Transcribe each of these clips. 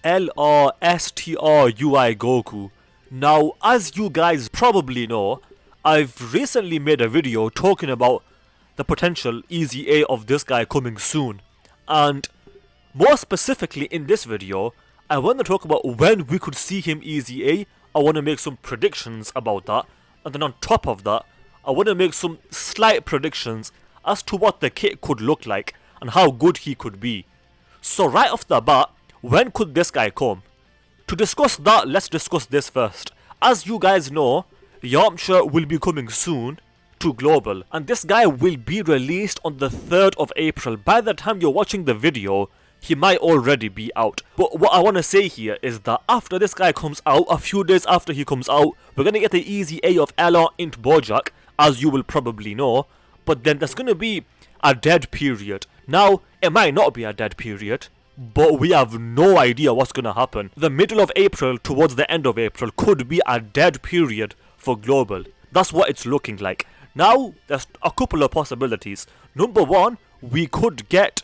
LRSTRUI Goku. Now, as you guys probably know, I've recently made a video talking about the potential EZA of this guy coming soon. And more specifically in this video, I want to talk about when we could see him EZA. I want to make some predictions about that. And then on top of that, I want to make some slight predictions as to what the kit could look like and how good he could be. So right off the bat, when could this guy come? To discuss that, let's discuss this first. As you guys know, Yamcha will be coming soon to Global, and this guy will be released on the 3rd of April. By the time you're watching the video, he might already be out. But what I want to say here is that after this guy comes out, a few days after he comes out, we're going to get the EZA of LR Int Bojack, as you will probably know. But then there's going to be a dead period. Now, it might not be a dead period, but we have no idea what's going to happen. The middle of April towards the end of April could be a dead period for Global. That's what it's looking like. Now, there's a couple of possibilities. Number one, we could get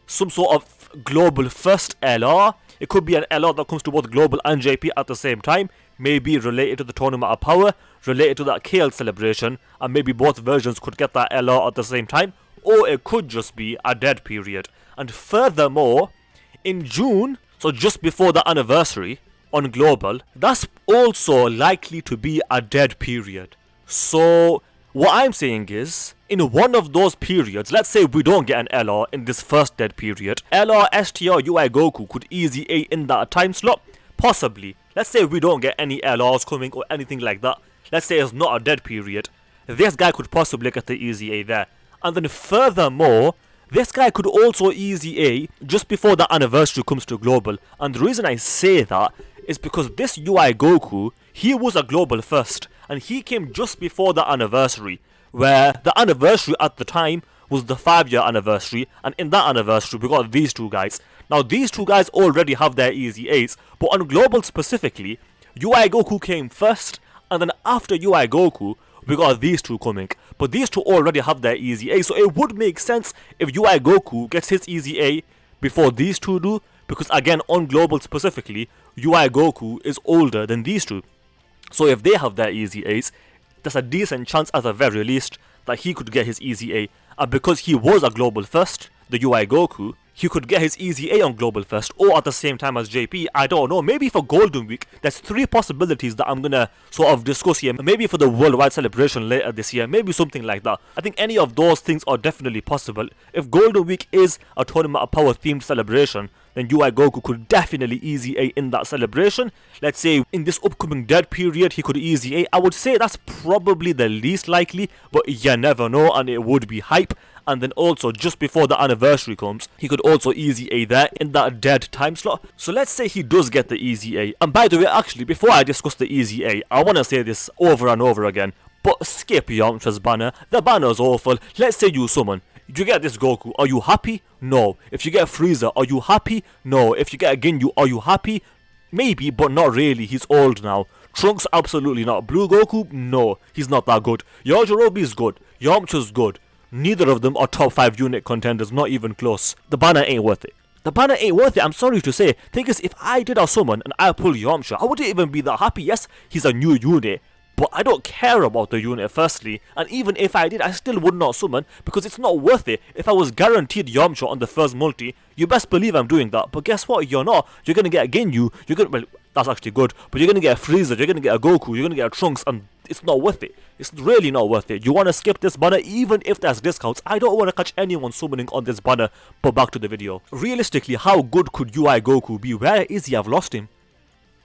some sort of Global first LR. It could be an LR that comes to both Global and JP at the same time. Maybe related to the Tournament of Power, related to that Kale celebration, and maybe both versions could get that LR at the same time. Or it could just be a dead period. And furthermore, in June, so just before the anniversary on Global, that's also likely to be a dead period. So what I'm saying is, in one of those periods, let's say we don't get an LR in this first dead period, LR STRUI Goku could EZA in that time slot, possibly. Let's say we don't get any LRs coming or anything like that. Let's say it's not a dead period. This guy could possibly get the EZA there. And then furthermore, this guy could also EZA just before the anniversary comes to Global. And the reason I say that is because this UI Goku, he was a Global first. And he came just before the anniversary, where the anniversary at the time was the 5-year anniversary. And in that anniversary, we got these two guys. Now, these two guys already have their EZAs. But on Global specifically, UI Goku came first. And then after UI Goku, we got these two coming. But these two already have their EZA. So it would make sense if UI Goku gets his EZA before these two do. Because again, on Global specifically, UI Goku is older than these two. So if they have their EZAs, there's a decent chance at the very least that he could get his EZA. And because he was a Global first, the UI Goku, he could get his EZA on Global first or at the same time as JP. I don't know. Maybe for Golden Week, there's 3 possibilities that I'm gonna sort of discuss here. Maybe for the worldwide celebration later this year, maybe something like that. I think any of those things are definitely possible. If Golden Week is a Tournament of Power themed celebration, then UI Goku could definitely EZA in that celebration. Let's say in this upcoming dead period, he could EZA. I would say that's probably the least likely, but you never know, and it would be hype. And then also, just before the anniversary comes, he could also EZA there in that dead time slot. So let's say he does get the EZA. And by the way, actually, before I discuss the EZA, I want to say this over and over again. But skip Yamcha's banner. The banner's awful. Let's say you summon. You get this Goku, are you happy? No. If you get Frieza, are you happy? No. If you get a Ginyu, are you happy? Maybe, but not really. He's old now. Trunks, absolutely not. Blue Goku, no. He's not that good. Yajirobe's good. Yamcha's good. Neither of them are top 5 unit contenders, not even close. The banner ain't worth it. The banner ain't worth it, I'm sorry to say. Thing is, if I did a summon and I pull Yamcha, I wouldn't even be that happy. Yes, he's a new unit, but I don't care about the unit firstly. And even if I did, I still would not summon because it's not worth it. If I was guaranteed Yamcha on the first multi, you best believe I'm doing that. But guess what? You're not. You're gonna get a Ginyu. You're gonna, well, that's actually good. But you're gonna get a Frieza. You're gonna get a Goku. You're gonna get a Trunks, and it's not worth it. It's really not worth it. You wanna skip this banner even if there's discounts. I don't wanna catch anyone summoning on this banner. But back to the video. Realistically, how good could UI Goku be? Where is he? I've lost him.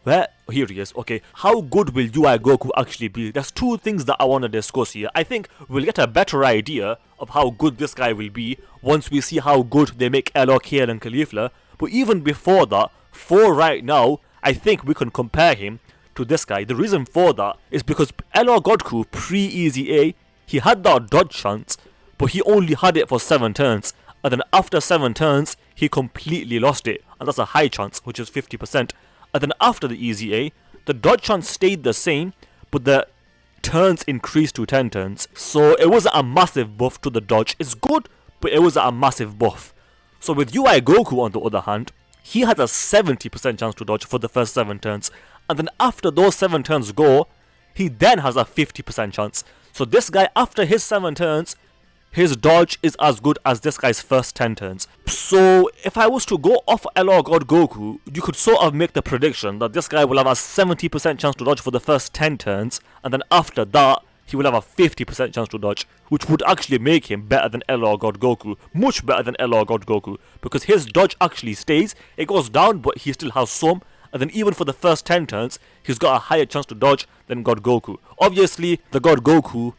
Where? Here he is. Okay. How good will UI Goku actually be? There's 2 things that I want to discuss here. I think we'll get a better idea of how good this guy will be once we see how good they make LR, kale and caulifla. But even before that, for right now, I think we can compare him to this guy. The reason for that is because LR Goku pre-EZA, he had that dodge chance, but he only had it for 7 turns. And then after 7 turns, he completely lost it. And that's a high chance, which is 50%. And then after the EZA, the dodge chance stayed the same, but the turns increased to 10 turns. So it wasn't a massive buff to the dodge. It's good, but it wasn't a massive buff. So with UI Goku on the other hand, he has a 70% chance to dodge for the first 7 turns. And then after those 7 turns go, he then has a 50% chance. So this guy, after his 7 turns, his dodge is as good as this guy's first 10 turns. So if I was to go off LR God Goku, you could sort of make the prediction that this guy will have a 70% chance to dodge for the first 10 turns, and then after that, he will have a 50% chance to dodge, which would actually make him better than LR God Goku. Much better than LR God Goku, because his dodge actually stays. It goes down, but he still has some. And then even for the first 10 turns, he's got a higher chance to dodge than God Goku. Obviously, the God Goku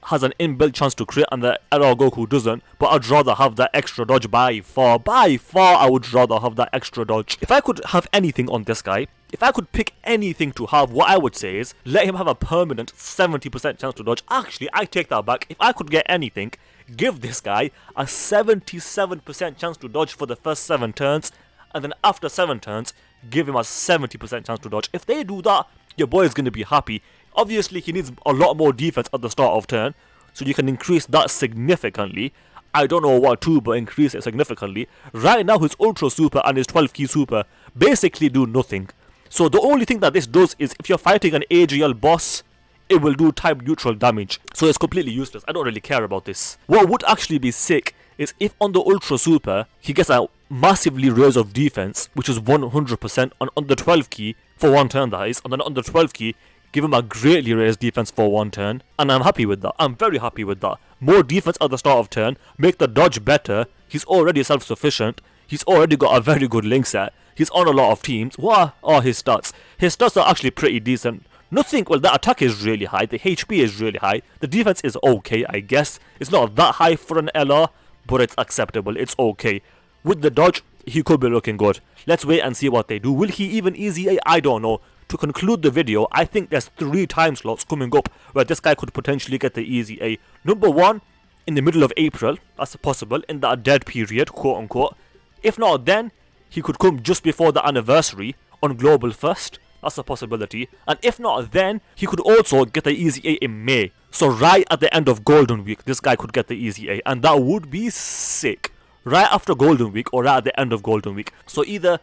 has an inbuilt chance to crit and the LR Goku doesn't, but I'd rather have that extra dodge by far. By far, I would rather have that extra dodge. If I could have anything on this guy, if I could pick anything to have, what I would say is, let him have a permanent 70% chance to dodge. Actually, I take that back. If I could get anything, give this guy a 77% chance to dodge for the first 7 turns, and then after 7 turns, give him a 70% chance to dodge. If they do that, your boy is going to be happy. Obviously, he needs a lot more defense at the start of turn, so you can increase that significantly. I don't know what to, but increase it significantly. Right now, his Ultra Super and his 12 key Super basically do nothing. So the only thing that this does is, if you're fighting an AGL boss, it will do type neutral damage. So it's completely useless. I don't really care about this. What would actually be sick is if on the Ultra Super, he gets a massively raise of defense, which is 100% on the 12 key, for 1 turn that is, and then on the 12 key, give him a greatly raised defense for 1 turn, and I'm happy with that. I'm very happy with that. More defense at the start of turn, make the dodge better. He's already self-sufficient. He's already got a very good link set. He's on a lot of teams. What are his stats? His stats are actually pretty decent. Nothing, well, the attack is really high, the HP is really high, the defense is okay, I guess. It's not that high for an LR, but it's acceptable, it's okay. With the dodge, he could be looking good. Let's wait and see what they do. Will he even EZA? I don't know. To conclude the video, I think there's 3 time slots coming up where this guy could potentially get the EZA. Number 1, in the middle of April, that's possible, in that dead period, quote unquote. If not then, he could come just before the anniversary on Global First. That's a possibility. And if not then, he could also get the EZA in May. So right at the end of Golden Week, this guy could get the EZA, and that would be sick. Right after Golden Week or right at the end of Golden Week. So either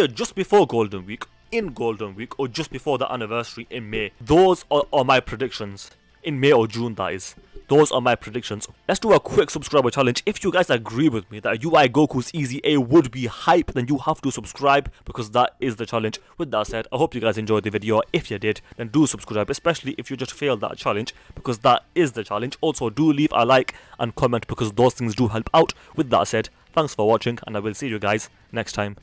just before Golden Week, in Golden Week, or just before the anniversary in May. Those are my predictions. In May or June, that is. Those are my predictions. Let's do a quick subscriber challenge. If you guys agree with me that UI Goku's EZA would be hype, then you have to subscribe, because that is the challenge. With that said, I hope you guys enjoyed the video. If you did, then do subscribe, especially if you just failed that challenge, because that is the challenge. Also, do leave a like and comment, because those things do help out. With that said, thanks for watching, and I will see you guys next time.